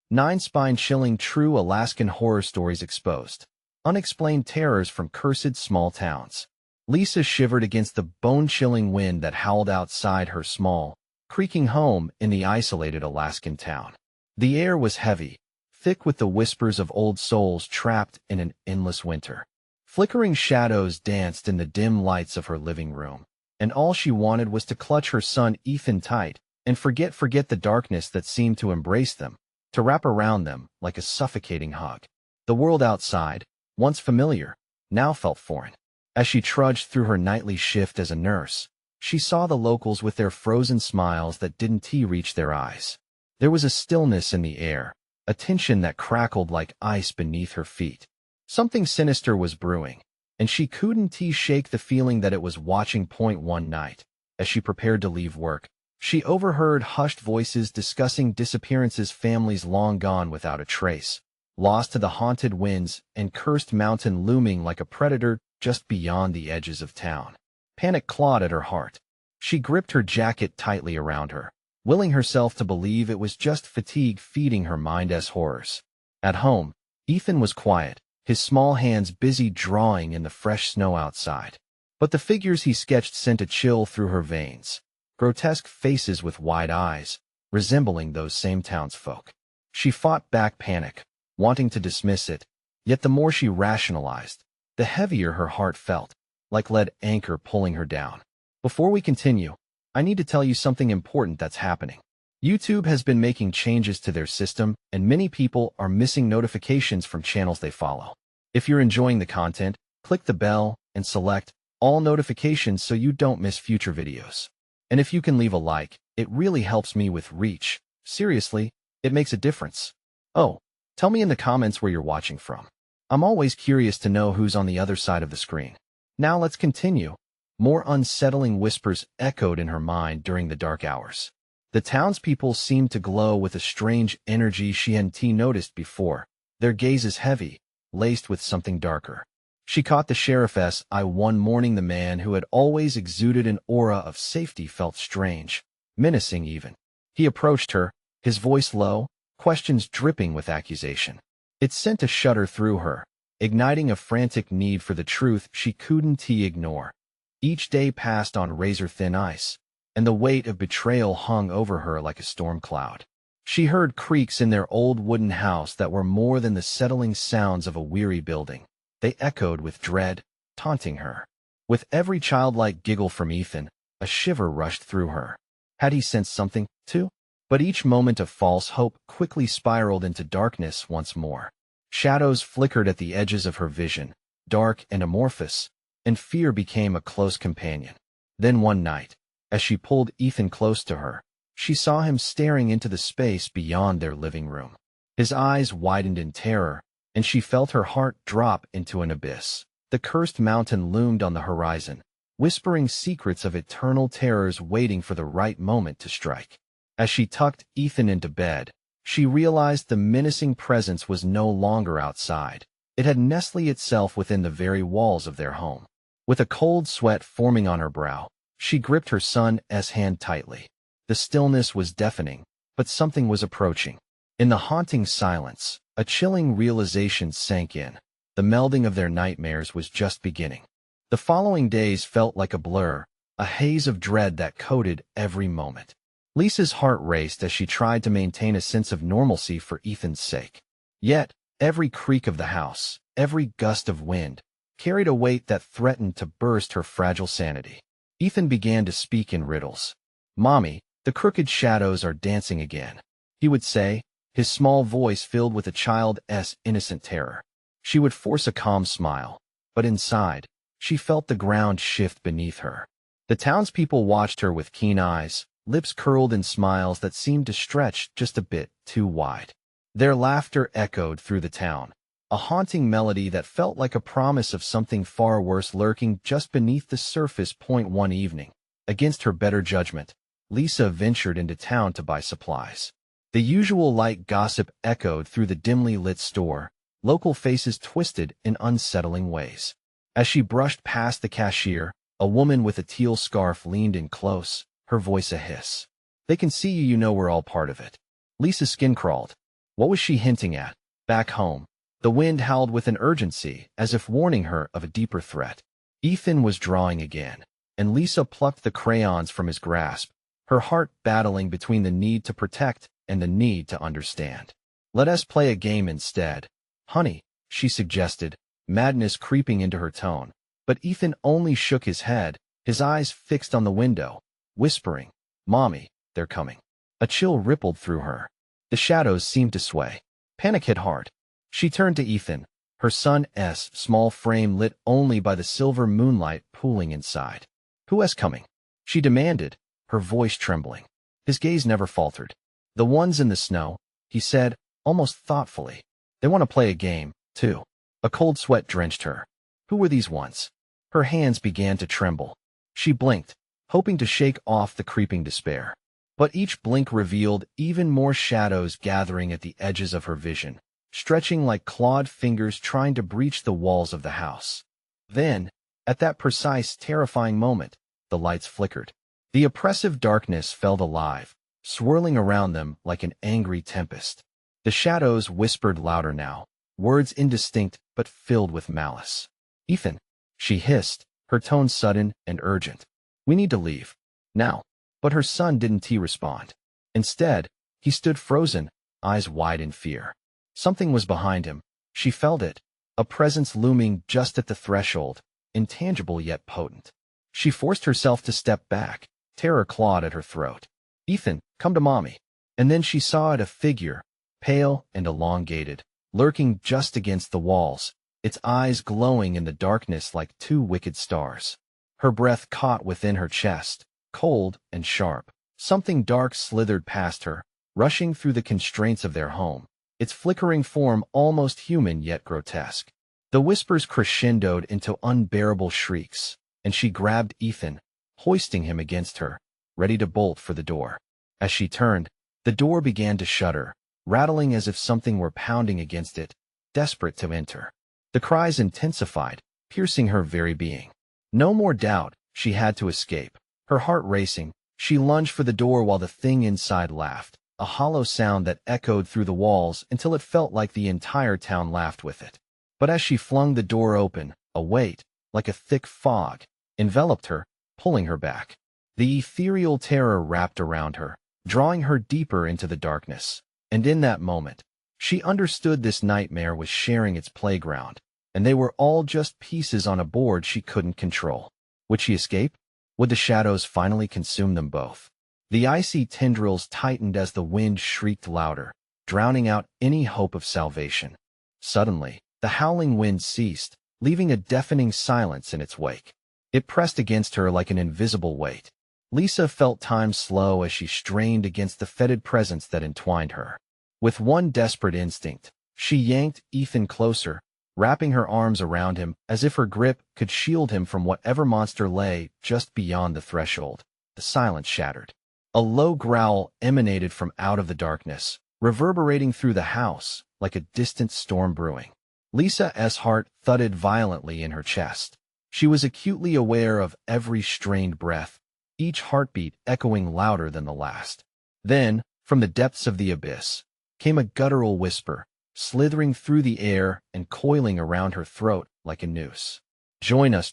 9 spine-chilling true Alaskan horror stories exposed. Unexplained terrors from cursed small towns. Lisa shivered against the bone-chilling wind that howled outside her small, creaking home in the isolated Alaskan town. The air was heavy, thick with the whispers of old souls trapped in an endless winter. Flickering shadows danced in the dim lights of her living room, and all she wanted was to clutch her son Ethan tight and forget the darkness that seemed to embrace them, to wrap around them like a suffocating hug. The world outside, once familiar, now felt foreign. As she trudged through her nightly shift as a nurse, she saw the locals with their frozen smiles that didn't reach their eyes. There was a stillness in the air, a tension that crackled like ice beneath her feet. Something sinister was brewing, and she couldn't shake the feeling that it was watching point one night. As she prepared to leave work, she overheard hushed voices discussing disappearances, families long gone without a trace, lost to the haunted winds, and cursed mountain looming like a predator just beyond the edges of town. Panic clawed at her heart. She gripped her jacket tightly around her, willing herself to believe it was just fatigue feeding her mind as horrors. At home, Ethan was quiet, his small hands busy drawing in the fresh snow outside. But the figures he sketched sent a chill through her veins. Grotesque faces with wide eyes, resembling those same townsfolk. She fought back panic, wanting to dismiss it, yet the more she rationalized, the heavier her heart felt, like lead anchor pulling her down. Before we continue, I need to tell you something important that's happening. YouTube has been making changes to their system, and many people are missing notifications from channels they follow. If you're enjoying the content, click the bell and select all notifications so you don't miss future videos. And if you can leave a like, it really helps me with reach. Seriously, it makes a difference. Oh, tell me in the comments where you're watching from. I'm always curious to know who's on the other side of the screen. Now let's continue. More unsettling whispers echoed in her mind during the dark hours. The townspeople seemed to glow with a strange energy she hadn't noticed before, their gazes heavy, laced with something darker. She caught the sheriff's eye one morning. The man who had always exuded an aura of safety felt strange, menacing even. He approached her, his voice low, questions dripping with accusation. It sent a shudder through her, igniting a frantic need for the truth she couldn't ignore. Each day passed on razor-thin ice, and the weight of betrayal hung over her like a storm cloud. She heard creaks in their old wooden house that were more than the settling sounds of a weary building. They echoed with dread, taunting her. With every childlike giggle from Ethan, a shiver rushed through her. Had he sensed something, too? But each moment of false hope quickly spiraled into darkness once more. Shadows flickered at the edges of her vision, dark and amorphous, and fear became a close companion. Then one night, as she pulled Ethan close to her, she saw him staring into the space beyond their living room. His eyes widened in terror, and she felt her heart drop into an abyss. The cursed mountain loomed on the horizon, whispering secrets of eternal terrors waiting for the right moment to strike. As she tucked Ethan into bed, she realized the menacing presence was no longer outside. It had nestled itself within the very walls of their home. With a cold sweat forming on her brow, she gripped her son's hand tightly. The stillness was deafening, but something was approaching. In the haunting silence, a chilling realization sank in. The melding of their nightmares was just beginning. The following days felt like a blur, a haze of dread that coated every moment. Lisa's heart raced as she tried to maintain a sense of normalcy for Ethan's sake. Yet, every creak of the house, every gust of wind, carried a weight that threatened to burst her fragile sanity. Ethan began to speak in riddles. "Mommy, the crooked shadows are dancing again," he would say, his small voice filled with a child's innocent terror. She would force a calm smile, but inside, she felt the ground shift beneath her. The townspeople watched her with keen eyes, lips curled in smiles that seemed to stretch just a bit too wide. Their laughter echoed through the town, a haunting melody that felt like a promise of something far worse lurking just beneath the surface. One evening, against her better judgment, Lisa ventured into town to buy supplies. The usual light gossip echoed through the dimly lit store, local faces twisted in unsettling ways. As she brushed past the cashier, a woman with a teal scarf leaned in close, her voice a hiss. "They can see you, you know we're all part of it." Lisa's skin crawled. What was she hinting at? Back home, the wind howled with an urgency, as if warning her of a deeper threat. Ethan was drawing again, and Lisa plucked the crayons from his grasp, her heart battling between the need to protect and the need to understand. Let us play a game instead, honey, she suggested, madness creeping into her tone. But Ethan only shook his head, his eyes fixed on the window, whispering, Mommy, they're coming. A chill rippled through her. The shadows seemed to sway. Panic hit hard. She turned to Ethan, her son's small frame lit only by the silver moonlight pooling inside. Who is coming? She demanded, her voice trembling. His gaze never faltered. The ones in the snow, he said, almost thoughtfully. They want to play a game, too. A cold sweat drenched her. Who were these ones? Her hands began to tremble. She blinked, hoping to shake off the creeping despair. But each blink revealed even more shadows gathering at the edges of her vision, stretching like clawed fingers trying to breach the walls of the house. Then, at that precise, terrifying moment, the lights flickered. The oppressive darkness felt alive, swirling around them like an angry tempest. The shadows whispered louder now, words indistinct but filled with malice. Ethan, she hissed, her tone sudden and urgent. We need to leave. Now. But her son didn't respond. Instead, he stood frozen, eyes wide in fear. Something was behind him. She felt it, a presence looming just at the threshold, intangible yet potent. She forced herself to step back, terror clawed at her throat. Ethan, come to Mommy. And then she saw it, a figure, pale and elongated, lurking just against the walls, its eyes glowing in the darkness like two wicked stars. Her breath caught within her chest, cold and sharp. Something dark slithered past her, rushing through the constraints of their home, its flickering form almost human yet grotesque. The whispers crescendoed into unbearable shrieks, and she grabbed Ethan, hoisting him against her, ready to bolt for the door. As she turned, the door began to shudder, rattling as if something were pounding against it, desperate to enter. The cries intensified, piercing her very being. No more doubt, she had to escape. Her heart racing, she lunged for the door while the thing inside laughed, a hollow sound that echoed through the walls until it felt like the entire town laughed with it. But as she flung the door open, a weight, like a thick fog, enveloped her, pulling her back. The ethereal terror wrapped around her, drawing her deeper into the darkness. And in that moment, she understood this nightmare was sharing its playground, and they were all just pieces on a board she couldn't control. Would she escape? Would the shadows finally consume them both? The icy tendrils tightened as the wind shrieked louder, drowning out any hope of salvation. Suddenly, the howling wind ceased, leaving a deafening silence in its wake. It pressed against her like an invisible weight. Lisa felt time slow as she strained against the fetid presence that entwined her. With one desperate instinct, she yanked Ethan closer, wrapping her arms around him as if her grip could shield him from whatever monster lay just beyond the threshold. The silence shattered. A low growl emanated from out of the darkness, reverberating through the house like a distant storm brewing. Lisa's heart thudded violently in her chest. She was acutely aware of every strained breath, each heartbeat echoing louder than the last. Then, from the depths of the abyss, came a guttural whisper, slithering through the air and coiling around her throat like a noose. Join us,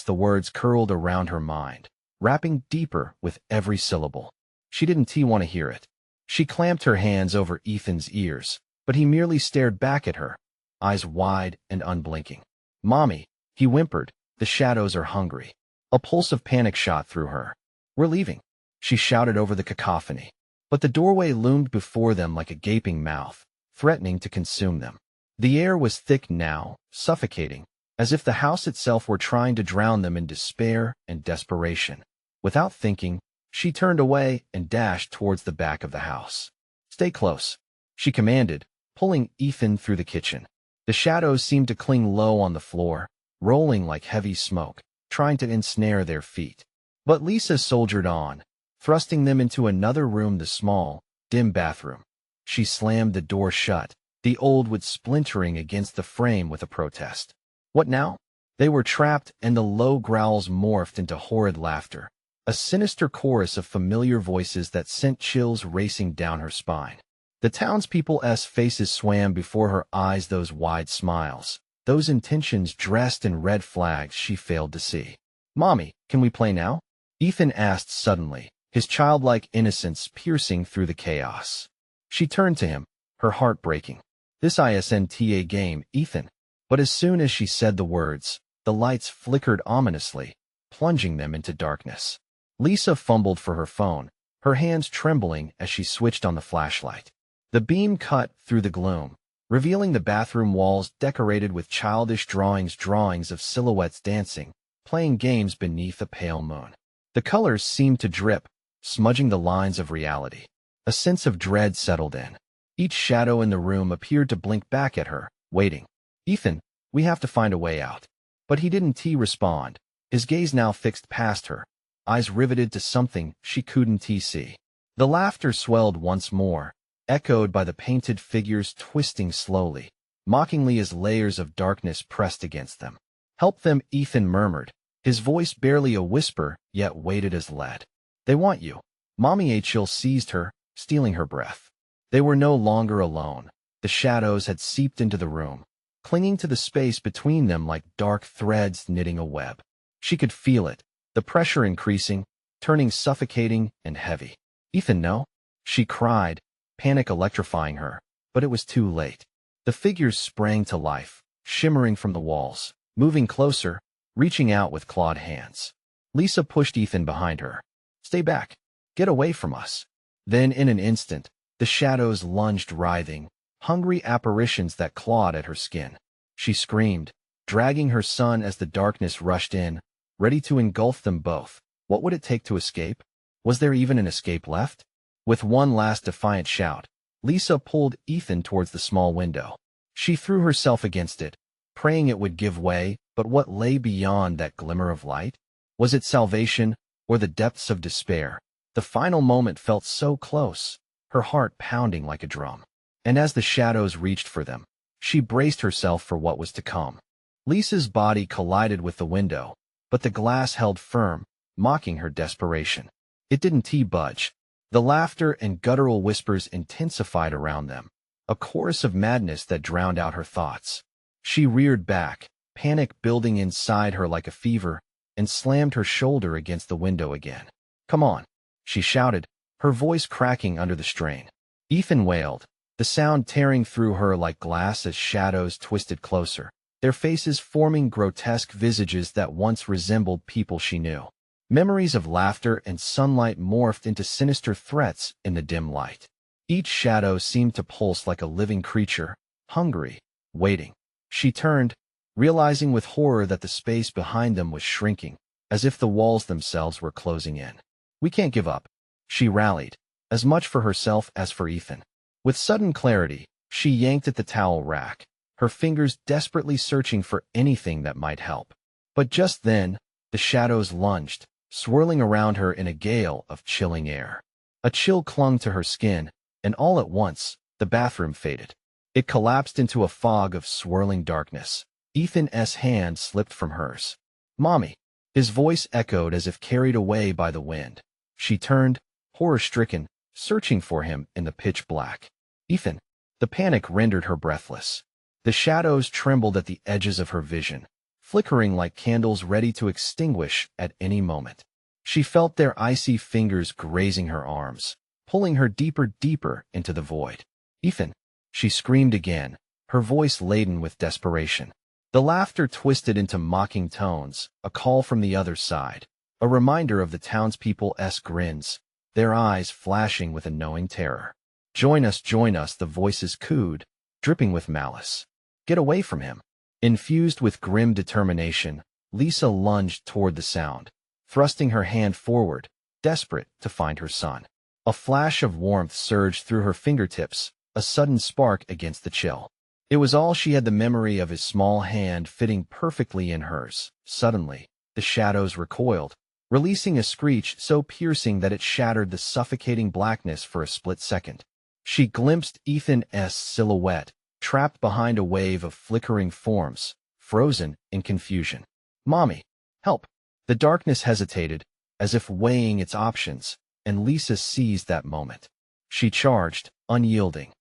the words curled around her mind, wrapping deeper with every syllable. She didn't want to hear it. She clamped her hands over Ethan's ears, but he merely stared back at her, eyes wide and unblinking. Mommy, he whimpered, the shadows are hungry. A pulse of panic shot through her. We're leaving, she shouted over the cacophony. But the doorway loomed before them like a gaping mouth, threatening to consume them. The air was thick now, suffocating, as if the house itself were trying to drown them in despair and desperation. Without thinking, she turned away and dashed towards the back of the house. Stay close, she commanded, pulling Ethan through the kitchen. The shadows seemed to cling low on the floor, rolling like heavy smoke, trying to ensnare their feet. But Lisa soldiered on, thrusting them into another room, the small, dim bathroom. She slammed the door shut, the old wood splintering against the frame with a protest. What now? They were trapped, and the low growls morphed into horrid laughter, a sinister chorus of familiar voices that sent chills racing down her spine. The townspeople's faces swam before her eyes, those wide smiles, those intentions dressed in red flags she failed to see. "Mommy, can we play now?" Ethan asked suddenly, his childlike innocence piercing through the chaos. She turned to him, her heart breaking. "This isn't a game, Ethan." But as soon as she said the words, the lights flickered ominously, plunging them into darkness. Lisa fumbled for her phone, her hands trembling as she switched on the flashlight. The beam cut through the gloom, revealing the bathroom walls decorated with childish drawings of silhouettes dancing, playing games beneath a pale moon. The colors seemed to drip, smudging the lines of reality. A sense of dread settled in. Each shadow in the room appeared to blink back at her, waiting. "Ethan, we have to find a way out." But he didn't respond, his gaze now fixed past her, eyes riveted to something she couldn't see. The laughter swelled once more, echoed by the painted figures twisting slowly, mockingly as layers of darkness pressed against them. "Help them," Ethan murmured, his voice barely a whisper, yet weighted as lead. "They want you." Mommy Achille seized her, stealing her breath. They were no longer alone. The shadows had seeped into the room, clinging to the space between them like dark threads knitting a web. She could feel it, the pressure increasing, turning suffocating and heavy. "Ethan, no!" she cried, panic electrifying her, but it was too late. The figures sprang to life, shimmering from the walls, moving closer, reaching out with clawed hands. Lisa pushed Ethan behind her. "Stay back. Get away from us." Then in an instant, the shadows lunged writhing, hungry apparitions that clawed at her skin. She screamed, dragging her son as the darkness rushed in, ready to engulf them both. What would it take to escape? Was there even an escape left? With one last defiant shout, Lisa pulled Ethan towards the small window. She threw herself against it, praying it would give way, but what lay beyond that glimmer of light? Was it salvation, or the depths of despair? The final moment felt so close, her heart pounding like a drum. And as the shadows reached for them, she braced herself for what was to come. Lisa's body collided with the window, but the glass held firm, mocking her desperation. It didn't budge. The laughter and guttural whispers intensified around them, a chorus of madness that drowned out her thoughts. She reared back, panic building inside her like a fever, and slammed her shoulder against the window again. "Come on," she shouted, her voice cracking under the strain. Ethan wailed, the sound tearing through her like glass as shadows twisted closer, their faces forming grotesque visages that once resembled people she knew. Memories of laughter and sunlight morphed into sinister threats in the dim light. Each shadow seemed to pulse like a living creature, hungry, waiting. She turned, realizing with horror that the space behind them was shrinking, as if the walls themselves were closing in. "We can't give up," she rallied, as much for herself as for Ethan. With sudden clarity, she yanked at the towel rack, her fingers desperately searching for anything that might help. But just then, the shadows lunged, swirling around her in a gale of chilling air. A chill clung to her skin, and all at once, the bathroom faded. It collapsed into a fog of swirling darkness. Ethan's hand slipped from hers. "Mommy!" His voice echoed as if carried away by the wind. She turned, horror-stricken, searching for him in the pitch black. "Ethan!" The panic rendered her breathless. The shadows trembled at the edges of her vision, flickering like candles ready to extinguish at any moment. She felt their icy fingers grazing her arms, pulling her deeper into the void. "Ethan!" She screamed again, her voice laden with desperation. The laughter twisted into mocking tones, a call from the other side, a reminder of the townspeople's grins, their eyes flashing with a knowing terror. Join us, the voices cooed, dripping with malice. "Get away from him." Infused with grim determination, Lisa lunged toward the sound, thrusting her hand forward, desperate to find her son. A flash of warmth surged through her fingertips, a sudden spark against the chill. It was all she had, the memory of his small hand fitting perfectly in hers. Suddenly, the shadows recoiled, releasing a screech so piercing that it shattered the suffocating blackness for a split second. She glimpsed Ethan's silhouette, trapped behind a wave of flickering forms, frozen in confusion. "Mommy, help!" The darkness hesitated, as if weighing its options, and Lisa seized that moment. She charged, unyielding.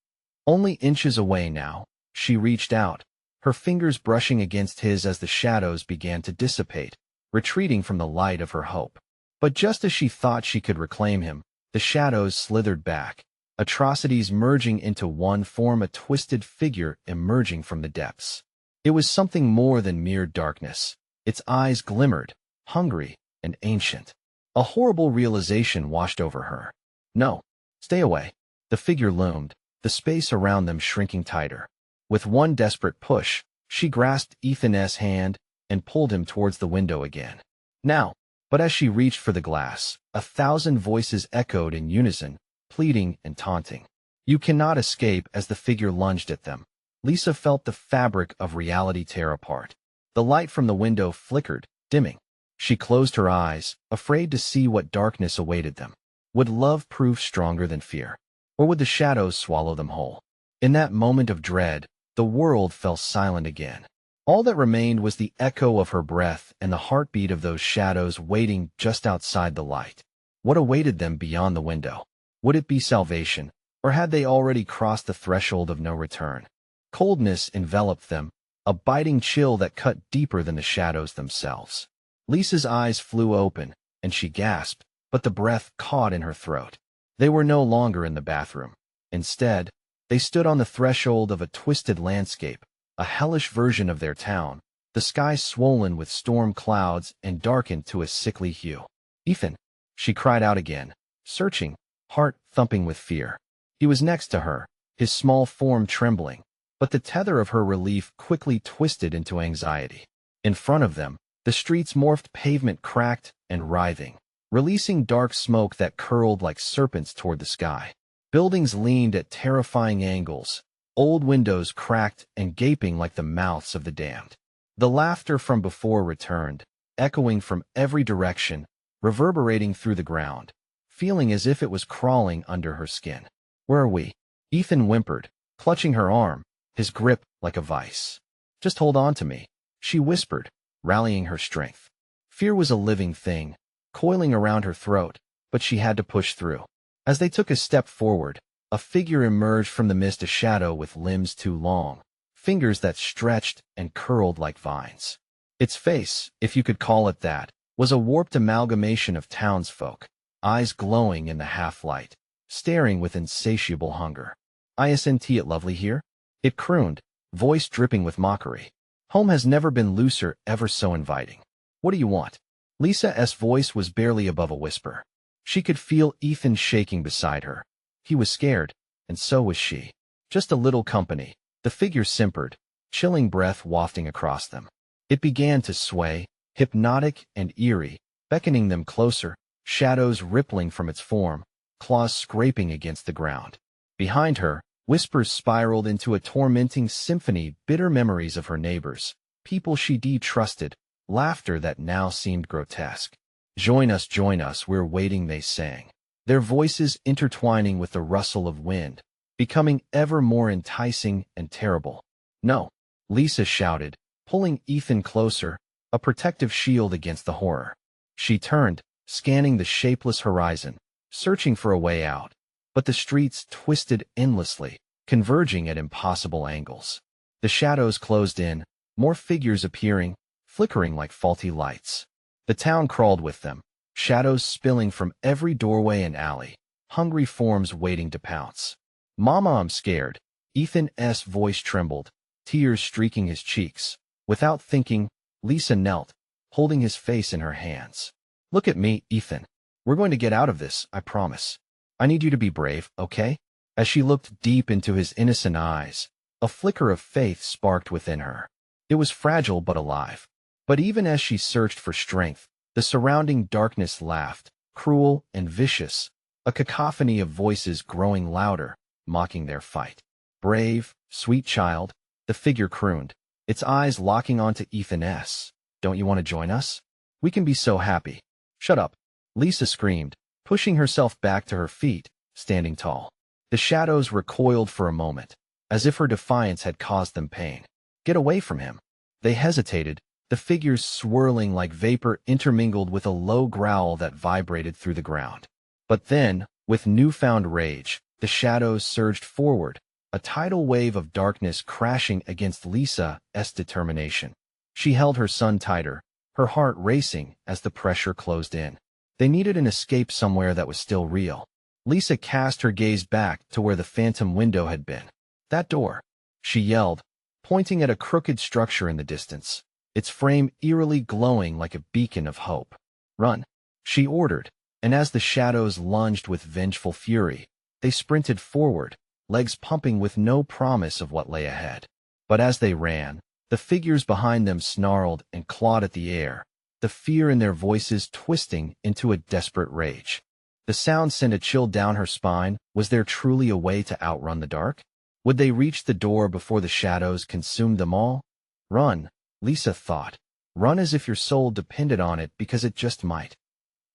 Only inches away now, she reached out, her fingers brushing against his as the shadows began to dissipate, retreating from the light of her hope. But just as she thought she could reclaim him, the shadows slithered back, atrocities merging into one form, a twisted figure emerging from the depths. It was something more than mere darkness. Its eyes glimmered, hungry and ancient. A horrible realization washed over her. No, stay away. The figure loomed, the space around them shrinking tighter. With one desperate push, she grasped Ethan's hand and pulled him towards the window again. Now, but as she reached for the glass, 1,000 voices echoed in unison, pleading and taunting. You cannot escape. As the figure lunged at them, Lisa felt the fabric of reality tear apart. The light from the window flickered, dimming. She closed her eyes, afraid to see what darkness awaited them. Would love prove stronger than fear? Or would the shadows swallow them whole? In that moment of dread, the world fell silent again. All that remained was the echo of her breath and the heartbeat of those shadows waiting just outside the light. What awaited them beyond the window? Would it be salvation, or had they already crossed the threshold of no return? Coldness enveloped them, a biting chill that cut deeper than the shadows themselves. Lisa's eyes flew open, and she gasped, but the breath caught in her throat. They were no longer in the bathroom. Instead, they stood on the threshold of a twisted landscape, a hellish version of their town, the sky swollen with storm clouds and darkened to a sickly hue. Ethan, she cried out again, searching, heart thumping with fear. He was next to her, his small form trembling, but the tether of her relief quickly twisted into anxiety. In front of them, the street's morphed pavement cracked and writhing, releasing dark smoke that curled like serpents toward the sky. Buildings leaned at terrifying angles, old windows cracked and gaping like the mouths of the damned. The laughter from before returned, echoing from every direction, reverberating through the ground, feeling as if it was crawling under her skin. Where are we? Ethan whimpered, clutching her arm, his grip like a vice. Just hold on to me, she whispered, rallying her strength. Fear was a living thing, coiling around her throat, but she had to push through. As they took a step forward, a figure emerged from the mist, a shadow with limbs too long, fingers that stretched and curled like vines. Its face, if you could call it that, was a warped amalgamation of townsfolk, eyes glowing in the half-light, staring with insatiable hunger. Isn't it lovely here? It crooned, voice dripping with mockery. Home has never been looser, ever so inviting. What do you want? Lisa's voice was barely above a whisper. She could feel Ethan shaking beside her. He was scared, and so was she. Just a little company, the figure simpered, chilling breath wafting across them. It began to sway, hypnotic and eerie, beckoning them closer, shadows rippling from its form, claws scraping against the ground. Behind her, whispers spiraled into a tormenting symphony, bitter memories of her neighbors, people she trusted, laughter that now seemed grotesque. Join us, we're waiting, they sang, their voices intertwining with the rustle of wind, becoming ever more enticing and terrible. No, Lisa shouted, pulling Ethan closer, a protective shield against the horror. She turned, scanning the shapeless horizon, searching for a way out, but the streets twisted endlessly, converging at impossible angles. The shadows closed in, more figures appearing, flickering like faulty lights. The town crawled with them, shadows spilling from every doorway and alley, hungry forms waiting to pounce. Mama, I'm scared. Ethan's voice trembled, tears streaking his cheeks. Without thinking, Lisa knelt, holding his face in her hands. Look at me, Ethan. We're going to get out of this, I promise. I need you to be brave, okay? As she looked deep into his innocent eyes, a flicker of faith sparked within her. It was fragile but alive. But even as she searched for strength, the surrounding darkness laughed, cruel and vicious, a cacophony of voices growing louder, mocking their fight. Brave, sweet child, the figure crooned, its eyes locking onto Ethan's. Don't you want to join us? We can be so happy. Shut up, Lisa screamed, pushing herself back to her feet, standing tall. The shadows recoiled for a moment, as if her defiance had caused them pain. Get away from him. They hesitated, the figures swirling like vapor intermingled with a low growl that vibrated through the ground. But then, with newfound rage, The shadows surged forward, a tidal wave of darkness crashing against Lisa's determination. She held her son tighter, her heart racing as the pressure closed in. They needed an escape somewhere that was still real. Lisa cast her gaze back to where the phantom window had been. That door, she yelled, pointing at a crooked structure in the distance, its frame eerily glowing like a beacon of hope. Run, she ordered, and as the shadows lunged with vengeful fury, they sprinted forward, legs pumping with no promise of what lay ahead. But as they ran, the figures behind them snarled and clawed at the air, the fear in their voices twisting into a desperate rage. The sound sent a chill down her spine. Was there truly a way to outrun the dark? Would they reach the door before the shadows consumed them all? Run, Lisa thought. Run as if your soul depended on it, because it just might.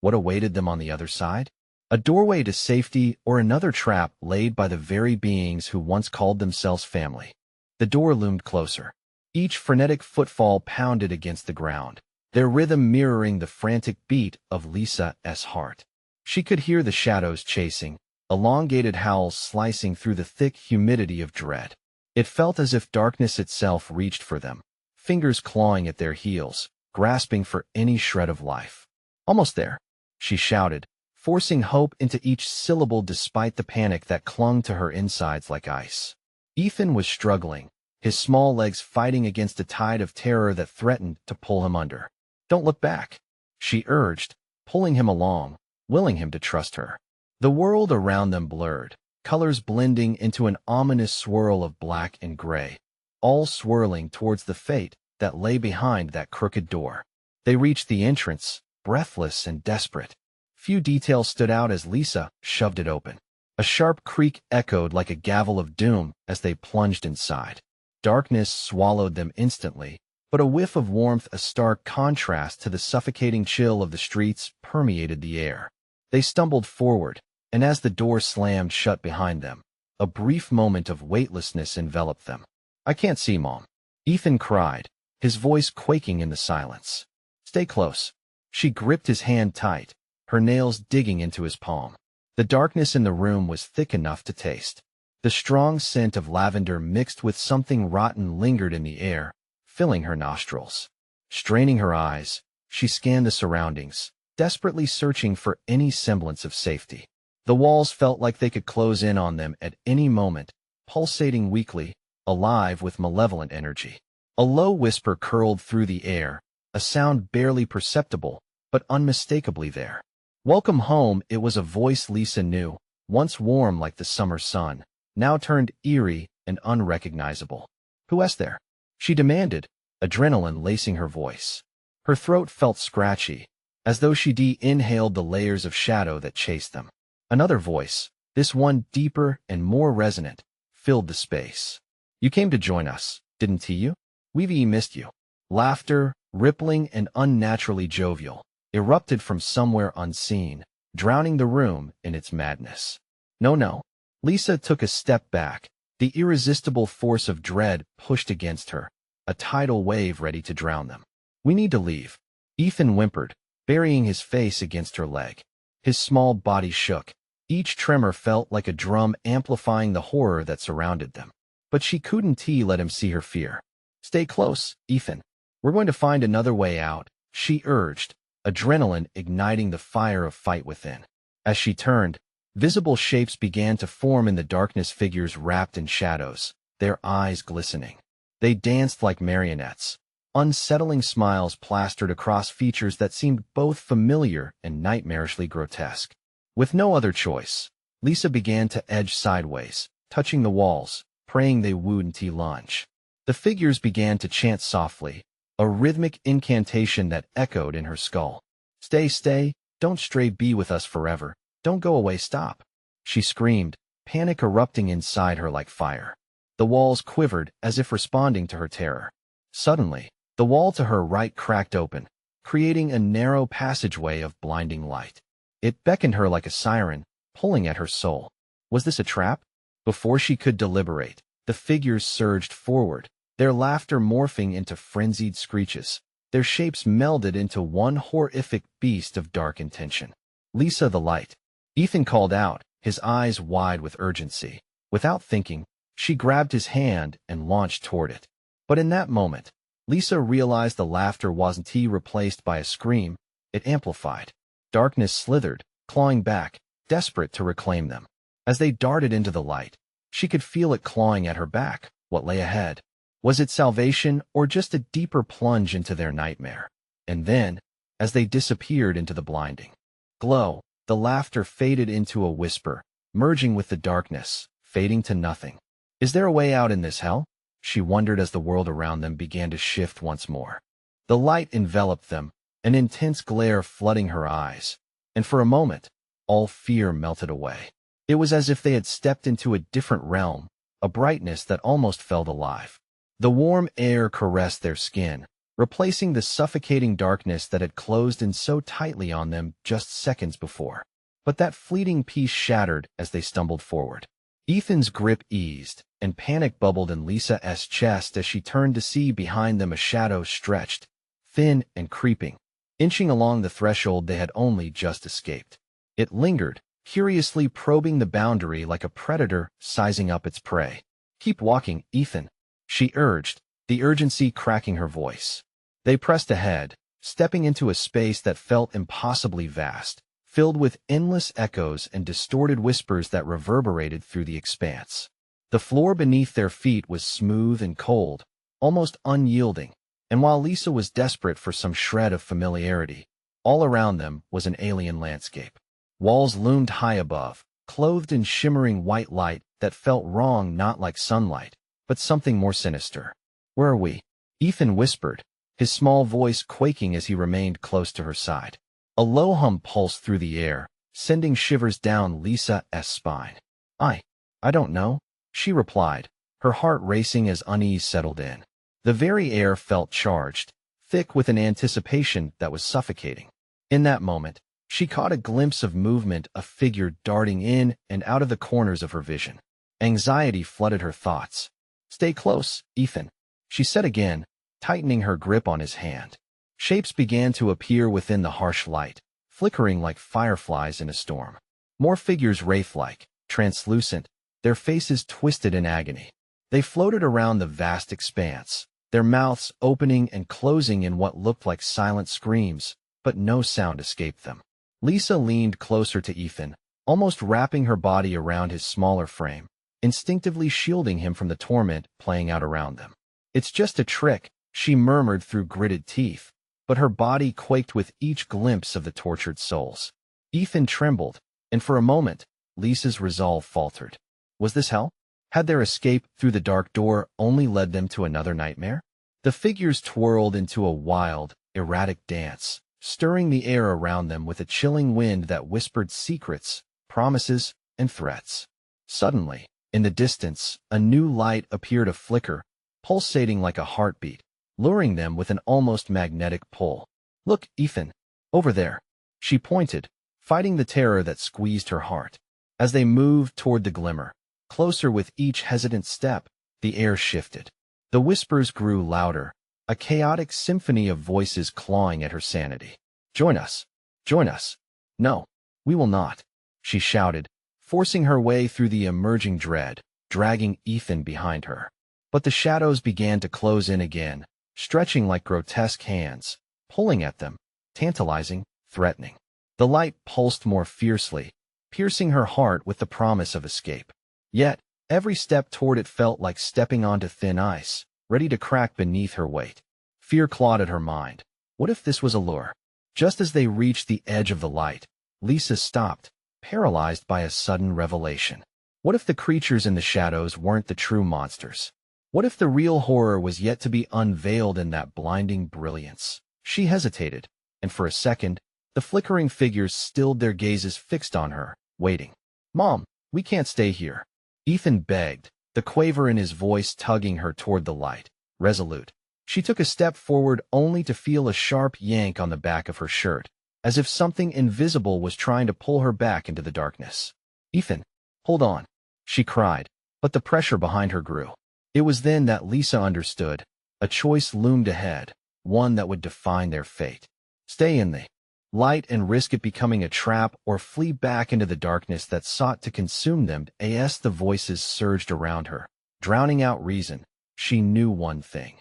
What awaited them on the other side? A doorway to safety, or another trap laid by the very beings who once called themselves family? The door loomed closer. Each frenetic footfall pounded against the ground, their rhythm mirroring the frantic beat of Lisa's heart. She could hear the shadows chasing, elongated howls slicing through the thick humidity of dread. It felt as if darkness itself reached for them, fingers clawing at their heels, grasping for any shred of life. Almost there, she shouted, forcing hope into each syllable despite the panic that clung to her insides like ice. Ethan was struggling, his small legs fighting against a tide of terror that threatened to pull him under. Don't look back, she urged, pulling him along, willing him to trust her. The world around them blurred, colors blending into an ominous swirl of black and gray, all swirling towards the fate that lay behind that crooked door. They reached the entrance, breathless and desperate. Few details stood out as Lisa shoved it open. A sharp creak echoed like a gavel of doom as they plunged inside. Darkness swallowed them instantly, but a whiff of warmth, a stark contrast to the suffocating chill of the streets, permeated the air. They stumbled forward, and as the door slammed shut behind them, a brief moment of weightlessness enveloped them. I can't see, Mom, Ethan cried, his voice quaking in the silence. Stay close. She gripped his hand tight, her nails digging into his palm. The darkness in the room was thick enough to taste. The strong scent of lavender mixed with something rotten lingered in the air, filling her nostrils. Straining her eyes, she scanned the surroundings, desperately searching for any semblance of safety. The walls felt like they could close in on them at any moment, pulsating weakly, alive with malevolent energy. A low whisper curled through the air, a sound barely perceptible, but unmistakably there. Welcome home. It was a voice Lisa knew, once warm like the summer sun, now turned eerie and unrecognizable. Who's there? She demanded, adrenaline lacing her voice. Her throat felt scratchy, as though she inhaled the layers of shadow that chased them. Another voice, this one deeper and more resonant, filled the space. You came to join us, didn't you? We've missed you. Laughter, rippling and unnaturally jovial, erupted from somewhere unseen, drowning the room in its madness. No. Lisa took a step back, the irresistible force of dread pushed against her, a tidal wave ready to drown them. We need to leave, Ethan whimpered, burying his face against her leg. His small body shook. Each tremor felt like a drum amplifying the horror that surrounded them. But she couldn't let him see her fear. Stay close, Ethan. We're going to find another way out, she urged, adrenaline igniting the fire of fight within. As she turned, visible shapes began to form in the darkness, figures wrapped in shadows, their eyes glistening. They danced like marionettes, unsettling smiles plastered across features that seemed both familiar and nightmarishly grotesque. With no other choice, Lisa began to edge sideways, touching the walls, praying they wouldn't lunge. The figures began to chant softly, a rhythmic incantation that echoed in her skull. Stay, don't stray, be with us forever, don't go away, stop, she screamed, panic erupting inside her like fire. The walls quivered as if responding to her terror. Suddenly, the wall to her right cracked open, creating a narrow passageway of blinding light. It beckoned her like a siren, pulling at her soul. Was this a trap? Before she could deliberate, the figures surged forward, their laughter morphing into frenzied screeches. Their shapes melded into one horrific beast of dark intention. Lisa, the light, Ethan called out, his eyes wide with urgency. Without thinking, she grabbed his hand and launched toward it. But in that moment, Lisa realized the laughter wasn't replaced by a scream. It amplified. Darkness slithered, clawing back, desperate to reclaim them. As they darted into the light, she could feel it clawing at her back. What lay ahead? Was it salvation or just a deeper plunge into their nightmare? And then, as they disappeared into the blinding glow, the laughter faded into a whisper, merging with the darkness, fading to nothing. Is there a way out in this hell? She wondered as the world around them began to shift once more. The light enveloped them, an intense glare flooding her eyes, and for a moment, all fear melted away. It was as if they had stepped into a different realm, a brightness that almost felt alive. The warm air caressed their skin, replacing the suffocating darkness that had closed in so tightly on them just seconds before. But that fleeting peace shattered as they stumbled forward. Ethan's grip eased, and panic bubbled in Lisa's chest as she turned to see behind them a shadow stretched, thin and creeping, inching along the threshold they had only just escaped. It lingered, curiously probing the boundary like a predator sizing up its prey. "Keep walking, Ethan," she urged, the urgency cracking her voice. They pressed ahead, stepping into a space that felt impossibly vast, filled with endless echoes and distorted whispers that reverberated through the expanse. The floor beneath their feet was smooth and cold, almost unyielding, and while Lisa was desperate for some shred of familiarity, all around them was an alien landscape. Walls loomed high above, clothed in shimmering white light that felt wrong, not like sunlight, but something more sinister. "Where are we?" Ethan whispered, his small voice quaking as he remained close to her side. A low hum pulsed through the air, sending shivers down Lisa's spine. I don't know," she replied, her heart racing as unease settled in. The very air felt charged, thick with an anticipation that was suffocating. In that moment, she caught a glimpse of movement, a figure darting in and out of the corners of her vision. Anxiety flooded her thoughts. "Stay close, Ethan," she said again, tightening her grip on his hand. Shapes began to appear within the harsh light, flickering like fireflies in a storm. More figures wraith-like, translucent, their faces twisted in agony. They floated around the vast expanse, their mouths opening and closing in what looked like silent screams, but no sound escaped them. Lisa leaned closer to Ethan, almost wrapping her body around his smaller frame, instinctively shielding him from the torment playing out around them. "It's just a trick," she murmured through gritted teeth, but her body quaked with each glimpse of the tortured souls. Ethan trembled, and for a moment, Lisa's resolve faltered. Was this hell? Had their escape through the dark door only led them to another nightmare? The figures twirled into a wild, erratic dance, stirring the air around them with a chilling wind that whispered secrets, promises, and threats. Suddenly, in the distance, a new light appeared, a flicker, pulsating like a heartbeat, luring them with an almost magnetic pull. "Look, Ethan, over there," she pointed, fighting the terror that squeezed her heart. As they moved toward the glimmer, closer with each hesitant step, the air shifted. The whispers grew louder, a chaotic symphony of voices clawing at her sanity. "Join us! Join us!" "No, we will not," she shouted, forcing her way through the emerging dread, dragging Ethan behind her. But the shadows began to close in again, stretching like grotesque hands, pulling at them, tantalizing, threatening. The light pulsed more fiercely, piercing her heart with the promise of escape. Yet, every step toward it felt like stepping onto thin ice, ready to crack beneath her weight. Fear clawed at her mind. What if this was a lure? Just as they reached the edge of the light, Lisa stopped, paralyzed by a sudden revelation. What if the creatures in the shadows weren't the true monsters? What if the real horror was yet to be unveiled in that blinding brilliance? She hesitated, and for a second, the flickering figures stilled their gazes fixed on her, waiting. "Mom, we can't stay here," Ethan begged, the quaver in his voice tugging her toward the light, resolute. She took a step forward only to feel a sharp yank on the back of her shirt, as if something invisible was trying to pull her back into the darkness. "Ethan, hold on," she cried, but the pressure behind her grew. It was then that Lisa understood. A choice loomed ahead, one that would define their fate. Stay in the light and risk it becoming a trap or flee back into the darkness that sought to consume them. As the voices surged around her, drowning out reason, she knew one thing.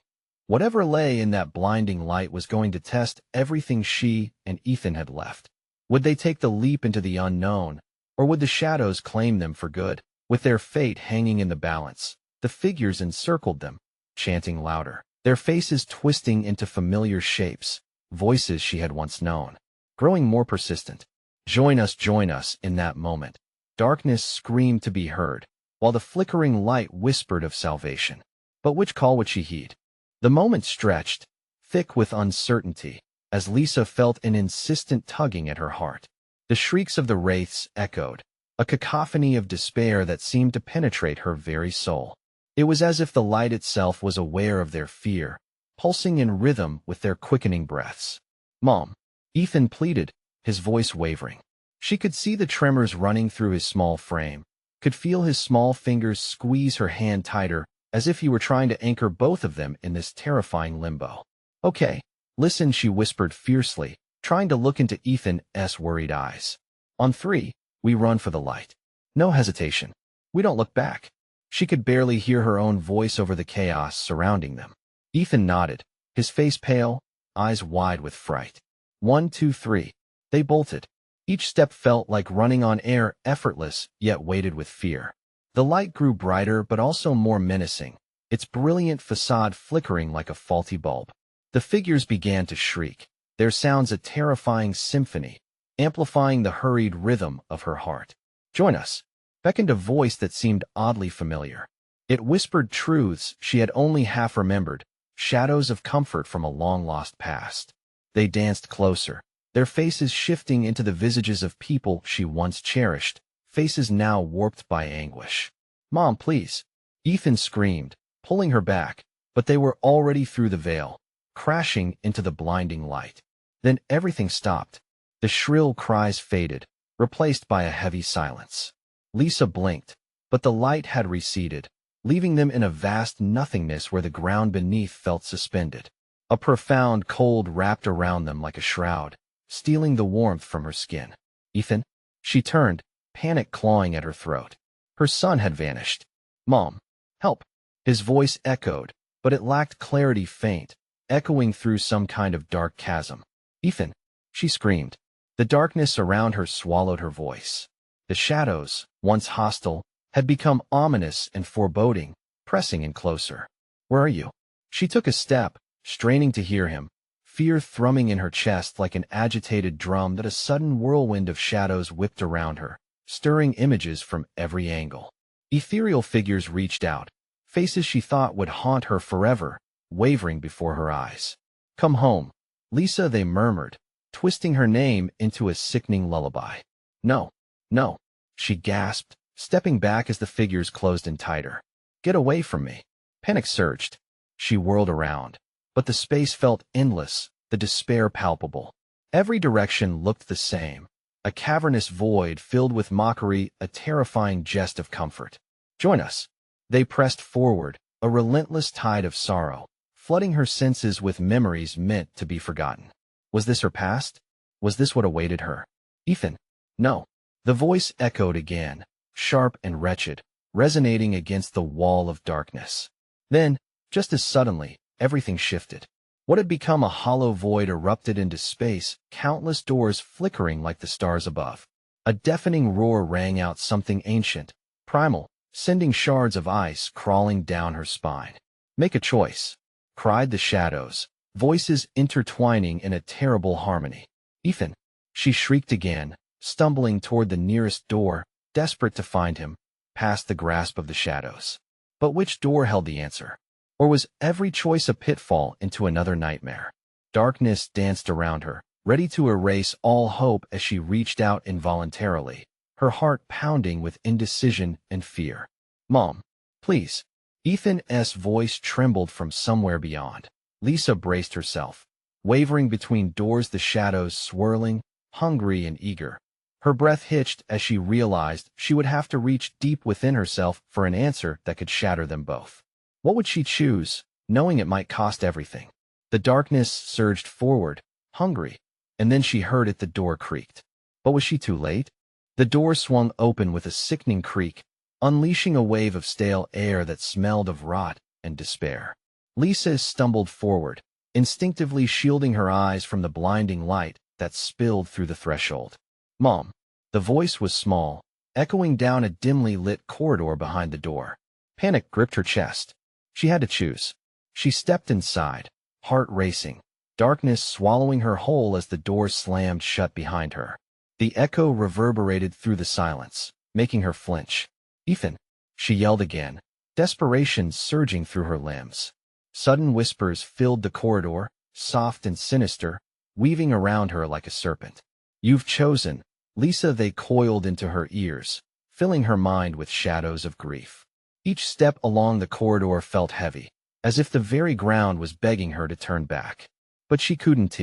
Whatever lay in that blinding light was going to test everything she and Ethan had left. Would they take the leap into the unknown, or would the shadows claim them for good? With their fate hanging in the balance, the figures encircled them, chanting louder, their faces twisting into familiar shapes, voices she had once known, growing more persistent. Join us in that moment. Darkness screamed to be heard, while the flickering light whispered of salvation. But which call would she heed? The moment stretched, thick with uncertainty, as Lisa felt an insistent tugging at her heart. The shrieks of the wraiths echoed, a cacophony of despair that seemed to penetrate her very soul. It was as if the light itself was aware of their fear, pulsing in rhythm with their quickening breaths. "Mom," Ethan pleaded, his voice wavering. She could see the tremors running through his small frame, could feel his small fingers squeeze her hand tighter, as if he were trying to anchor both of them in this terrifying limbo. "Okay, listen," she whispered fiercely, trying to look into Ethan's worried eyes. "On three, we run for the light. No hesitation. We don't look back." She could barely hear her own voice over the chaos surrounding them. Ethan nodded, his face pale, eyes wide with fright. 1, 2, 3. They bolted. Each step felt like running on air, effortless, yet weighted with fear. The light grew brighter but also more menacing, its brilliant facade flickering like a faulty bulb. The figures began to shriek, their sounds a terrifying symphony, amplifying the hurried rhythm of her heart. "Join us," beckoned a voice that seemed oddly familiar. It whispered truths she had only half remembered, shadows of comfort from a long-lost past. They danced closer, their faces shifting into the visages of people she once cherished, faces now warped by anguish. "Mom, please," Ethan screamed, pulling her back, but they were already through the veil, crashing into the blinding light. Then everything stopped. The shrill cries faded, replaced by a heavy silence. Lisa blinked, but the light had receded, leaving them in a vast nothingness where the ground beneath felt suspended. A profound cold wrapped around them like a shroud, stealing the warmth from her skin. "Ethan?" She turned, panic clawing at her throat. Her son had vanished. "Mom, help!" His voice echoed, but it lacked clarity, faint, echoing through some kind of dark chasm. "Ethan!" She screamed. The darkness around her swallowed her voice. The shadows, once hostile, had become ominous and foreboding, pressing in closer. "Where are you?" She took a step, straining to hear him, fear thrumming in her chest like an agitated drum that a sudden whirlwind of shadows whipped around her, stirring images from every angle. Ethereal figures reached out, faces she thought would haunt her forever, wavering before her eyes. "Come home, Lisa," they murmured, twisting her name into a sickening lullaby. "No, no," she gasped, stepping back as the figures closed in tighter. "Get away from me." Panic surged. She whirled around, but the space felt endless, the despair palpable. Every direction looked the same, a cavernous void filled with mockery, a terrifying jest of comfort. "Join us." They pressed forward, a relentless tide of sorrow, flooding her senses with memories meant to be forgotten. Was this her past? Was this what awaited her? "Ethan." "No." The voice echoed again, sharp and wretched, resonating against the wall of darkness. Then, just as suddenly, everything shifted. What had become a hollow void erupted into space, countless doors flickering like the stars above. A deafening roar rang out, something ancient, primal, sending shards of ice crawling down her spine. "Make a choice," cried the shadows, voices intertwining in a terrible harmony. "Ethan," she shrieked again, stumbling toward the nearest door, desperate to find him, past the grasp of the shadows. But which door held the answer? Or was every choice a pitfall into another nightmare? Darkness danced around her, ready to erase all hope as she reached out involuntarily, her heart pounding with indecision and fear. "Mom, please." Ethan's voice trembled from somewhere beyond. Lisa braced herself, wavering between doors, the shadows swirling, hungry and eager. Her breath hitched as she realized she would have to reach deep within herself for an answer that could shatter them both. What would she choose, knowing it might cost everything? The darkness surged forward, hungry, and then she heard it, the door creaked. But was she too late? The door swung open with a sickening creak, unleashing a wave of stale air that smelled of rot and despair. Lisa stumbled forward, instinctively shielding her eyes from the blinding light that spilled through the threshold. "Mom." The voice was small, echoing down a dimly lit corridor behind the door. Panic gripped her chest. She had to choose. She stepped inside, heart racing, darkness swallowing her whole as the door slammed shut behind her. The echo reverberated through the silence, making her flinch. "Ethan," she yelled again, desperation surging through her limbs. Sudden whispers filled the corridor, soft and sinister, weaving around her like a serpent. "You've chosen, Lisa," they coiled into her ears, filling her mind with shadows of grief. Each step along the corridor felt heavy, as if the very ground was begging her to turn back. But she couldn't.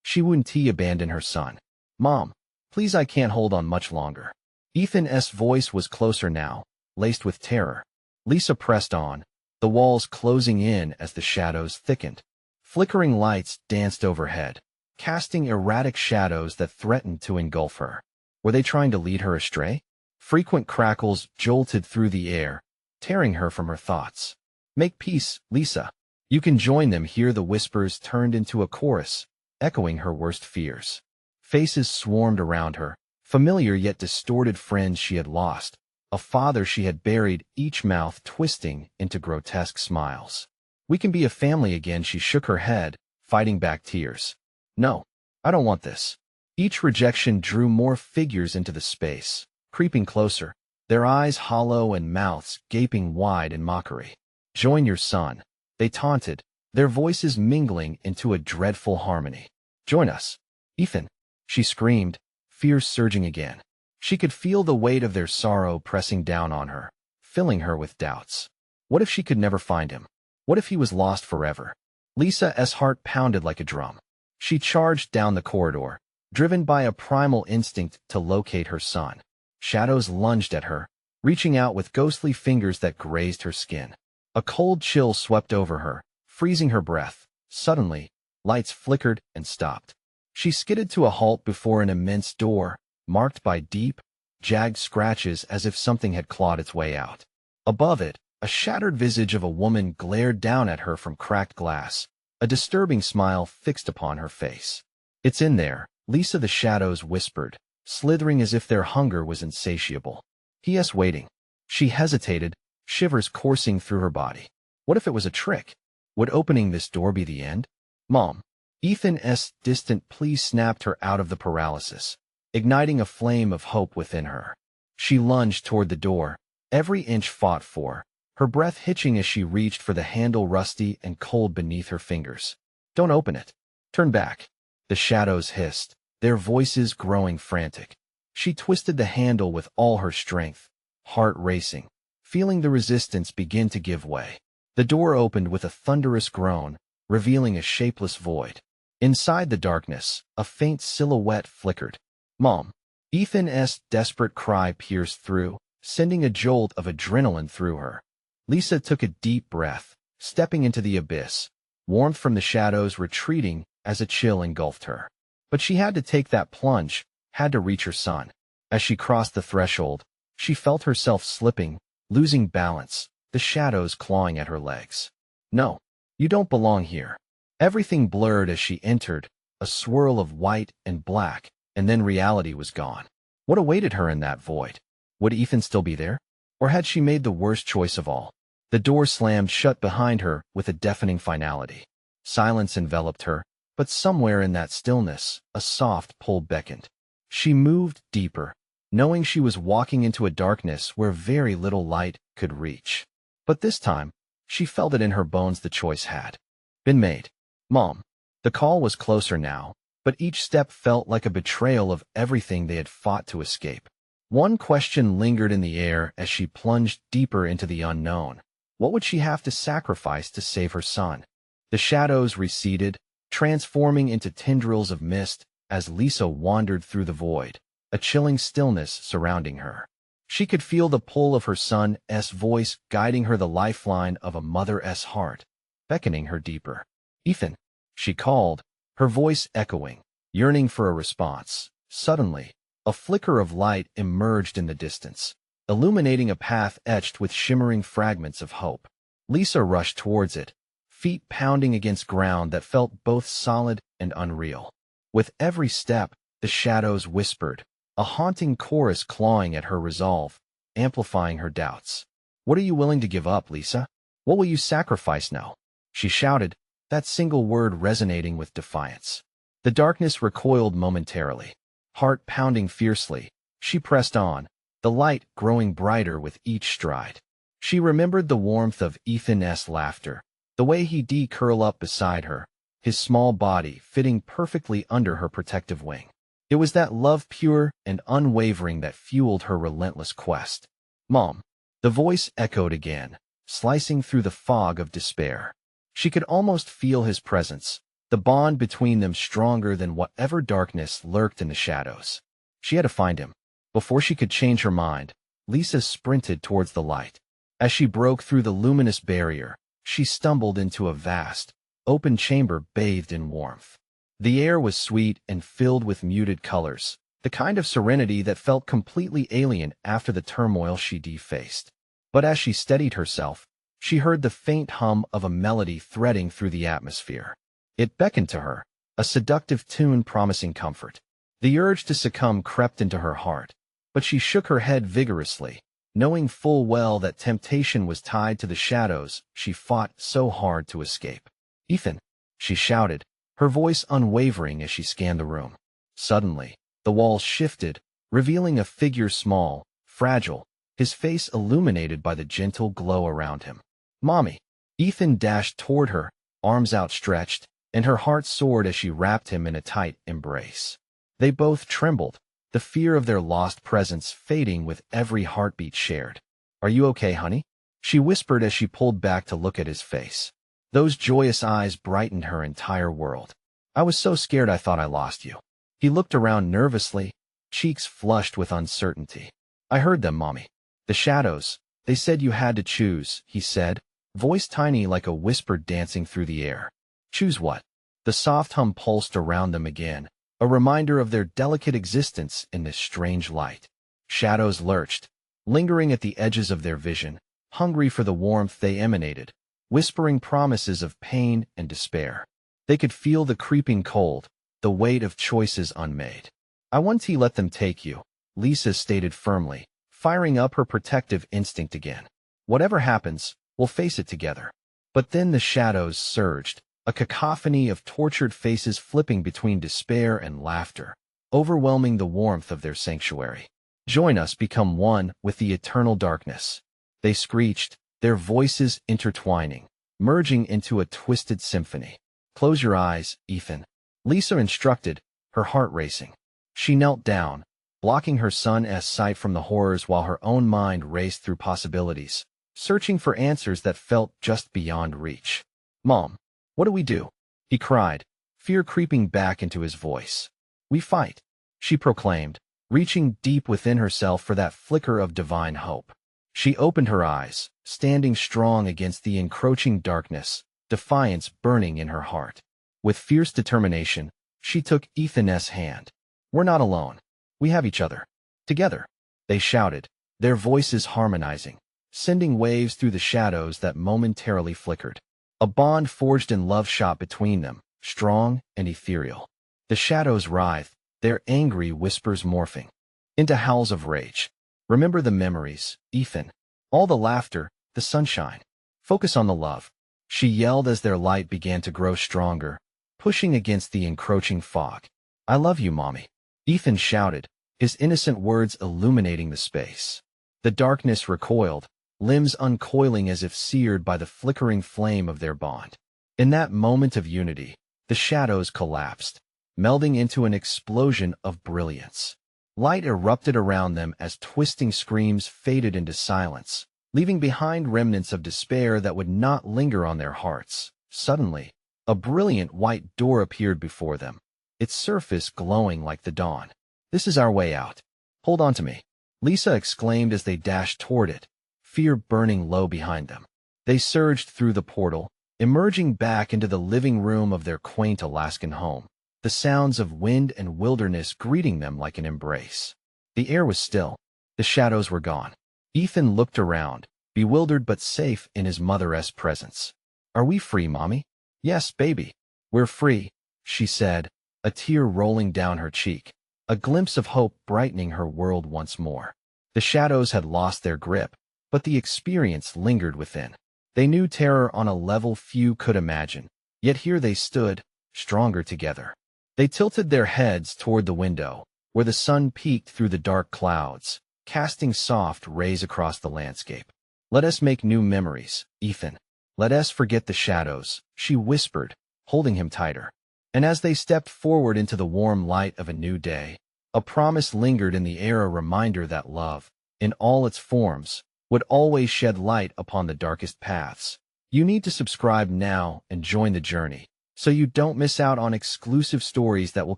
She wouldn't abandon her son. "Mom, please, I can't hold on much longer." Ethan's voice was closer now, laced with terror. Lisa pressed on, the walls closing in as the shadows thickened. Flickering lights danced overhead, casting erratic shadows that threatened to engulf her. Were they trying to lead her astray? Frequent crackles jolted through the air, tearing her from her thoughts. "Make peace, Lisa. You can join them here." The whispers turned into a chorus, echoing her worst fears. Faces swarmed around her, familiar yet distorted friends she had lost, a father she had buried, each mouth twisting into grotesque smiles. "We can be a family again." She shook her head, fighting back tears. "No, I don't want this." Each rejection drew more figures into the space, creeping closer, their eyes hollow and mouths gaping wide in mockery. "Join your son," they taunted, their voices mingling into a dreadful harmony. "Join us, Ethan," she screamed, fears surging again. She could feel the weight of their sorrow pressing down on her, filling her with doubts. What if she could never find him? What if he was lost forever? Lisa's heart pounded like a drum. She charged down the corridor, driven by a primal instinct to locate her son. Shadows lunged at her, reaching out with ghostly fingers that grazed her skin. A cold chill swept over her, freezing her breath. Suddenly, lights flickered and stopped. She skidded to a halt before an immense door, marked by deep, jagged scratches as if something had clawed its way out. Above it, a shattered visage of a woman glared down at her from cracked glass, a disturbing smile fixed upon her face. "It's in there," Lisa, the shadows whispered, slithering as if their hunger was insatiable. "P.S. waiting." She hesitated, shivers coursing through her body. What if it was a trick? Would opening this door be the end? "Mom." Ethan's distant plea snapped her out of the paralysis, igniting a flame of hope within her. She lunged toward the door, every inch fought for, her breath hitching as she reached for the handle, rusty and cold beneath her fingers. "Don't open it. Turn back." The shadows hissed, their voices growing frantic. She twisted the handle with all her strength, heart racing, feeling the resistance begin to give way. The door opened with a thunderous groan, revealing a shapeless void. Inside the darkness, a faint silhouette flickered. "Mom." Ethan's desperate cry pierced through, sending a jolt of adrenaline through her. Lisa took a deep breath, stepping into the abyss, warmth from the shadows retreating as a chill engulfed her. But she had to take that plunge, had to reach her son. As she crossed the threshold, she felt herself slipping, losing balance, the shadows clawing at her legs. "No, you don't belong here." Everything blurred as she entered, a swirl of white and black, and then reality was gone. What awaited her in that void? Would Ethan still be there? Or had she made the worst choice of all? The door slammed shut behind her with a deafening finality. Silence enveloped her, but somewhere in that stillness, a soft pull beckoned. She moved deeper, knowing she was walking into a darkness where very little light could reach. But this time, she felt it in her bones. The choice had been made. "Mom." The call was closer now, but each step felt like a betrayal of everything they had fought to escape. One question lingered in the air as she plunged deeper into the unknown. What would she have to sacrifice to save her son? The shadows receded, transforming into tendrils of mist as Lisa wandered through the void, a chilling stillness surrounding her. She could feel the pull of her son's voice guiding her, the lifeline of a mother's heart, beckoning her deeper. "Ethan," she called, her voice echoing, yearning for a response. Suddenly, a flicker of light emerged in the distance, illuminating a path etched with shimmering fragments of hope. Lisa rushed towards it, feet pounding against ground that felt both solid and unreal. With every step, the shadows whispered, a haunting chorus clawing at her resolve, amplifying her doubts. "What are you willing to give up, Lisa? What will you sacrifice now?" she shouted, that single word resonating with defiance. The darkness recoiled momentarily. Heart pounding fiercely, she pressed on, the light growing brighter with each stride. She remembered the warmth of Ethan's laughter, the way he'd curl up beside her, his small body fitting perfectly under her protective wing. It was that love pure and unwavering that fueled her relentless quest. "Mom." The voice echoed again, slicing through the fog of despair. She could almost feel his presence, the bond between them stronger than whatever darkness lurked in the shadows. She had to find him. Before she could change her mind, Lisa sprinted towards the light. As she broke through the luminous barrier, she stumbled into a vast, open chamber bathed in warmth. The air was sweet and filled with muted colors, the kind of serenity that felt completely alien after the turmoil she'd faced. But as she steadied herself, she heard the faint hum of a melody threading through the atmosphere. It beckoned to her, a seductive tune promising comfort. The urge to succumb crept into her heart, but she shook her head vigorously, knowing full well that temptation was tied to the shadows she fought so hard to escape. "Ethan," she shouted, her voice unwavering as she scanned the room. Suddenly, the walls shifted, revealing a figure small, fragile, his face illuminated by the gentle glow around him. "Mommy." Ethan dashed toward her, arms outstretched, and her heart soared as she wrapped him in a tight embrace. They both trembled, the fear of their lost presence fading with every heartbeat shared. "Are you okay, honey?" she whispered as she pulled back to look at his face. Those joyous eyes brightened her entire world. "I was so scared I thought I lost you." He looked around nervously, cheeks flushed with uncertainty. "I heard them, Mommy. The shadows. They said you had to choose," he said, voice tiny like a whisper dancing through the air. "Choose what?" The soft hum pulsed around them again, a reminder of their delicate existence in this strange light. Shadows lurched, lingering at the edges of their vision, hungry for the warmth they emanated, whispering promises of pain and despair. They could feel the creeping cold, the weight of choices unmade. "I won't let them take you," Lisa stated firmly, firing up her protective instinct again. "Whatever happens, we'll face it together." But then the shadows surged, a cacophony of tortured faces flipping between despair and laughter, overwhelming the warmth of their sanctuary. "Join us, become one with the eternal darkness," they screeched, their voices intertwining, merging into a twisted symphony. "Close your eyes, Ethan," Lisa instructed, her heart racing. She knelt down, blocking her son's sight from the horrors while her own mind raced through possibilities, searching for answers that felt just beyond reach. "Mom, what do we do?" he cried, fear creeping back into his voice. "We fight," she proclaimed, reaching deep within herself for that flicker of divine hope. She opened her eyes, standing strong against the encroaching darkness, defiance burning in her heart. With fierce determination, she took Ethan's hand. "We're not alone. We have each other. Together," they shouted, their voices harmonizing, sending waves through the shadows that momentarily flickered. A bond forged in love shot between them, strong and ethereal. The shadows writhed, their angry whispers morphing into howls of rage. "Remember the memories, Ethan. All the laughter, the sunshine. Focus on the love," she yelled as their light began to grow stronger, pushing against the encroaching fog. "I love you, Mommy," Ethan shouted, his innocent words illuminating the space. The darkness recoiled, limbs uncoiling as if seared by the flickering flame of their bond. In that moment of unity, the shadows collapsed, melding into an explosion of brilliance. Light erupted around them as twisting screams faded into silence, leaving behind remnants of despair that would not linger on their hearts. Suddenly, a brilliant white door appeared before them, its surface glowing like the dawn. "This is our way out. Hold on to me," Lisa exclaimed as they dashed toward it, fear burning low behind them. They surged through the portal, emerging back into the living room of their quaint Alaskan home. the sounds of wind and wilderness greeting them like an embrace. The air was still. The shadows were gone. Ethan looked around, bewildered but safe in his mother's presence. "Are we free, Mommy?" "Yes, baby. We're free," she said, a tear rolling down her cheek, a glimpse of hope brightening her world once more. The shadows had lost their grip, but the experience lingered within. They knew terror on a level few could imagine, yet here they stood, stronger together. They tilted their heads toward the window, where the sun peeked through the dark clouds, casting soft rays across the landscape. "Let us make new memories, Ethan. Let us forget the shadows," she whispered, holding him tighter. And as they stepped forward into the warm light of a new day, a promise lingered in the air, a reminder that love, in all its forms, would always shed light upon the darkest paths. You need to subscribe now and join the journey, so you don't miss out on exclusive stories that will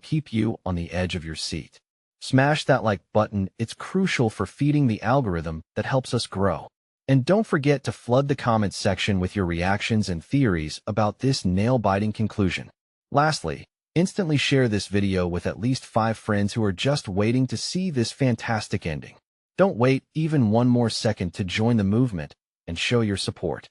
keep you on the edge of your seat. Smash that like button, it's crucial for feeding the algorithm that helps us grow. And don't forget to flood the comments section with your reactions and theories about this nail-biting conclusion. Lastly, instantly share this video with at least 5 friends who are just waiting to see this fantastic ending. Don't wait even one more second to join the movement and show your support.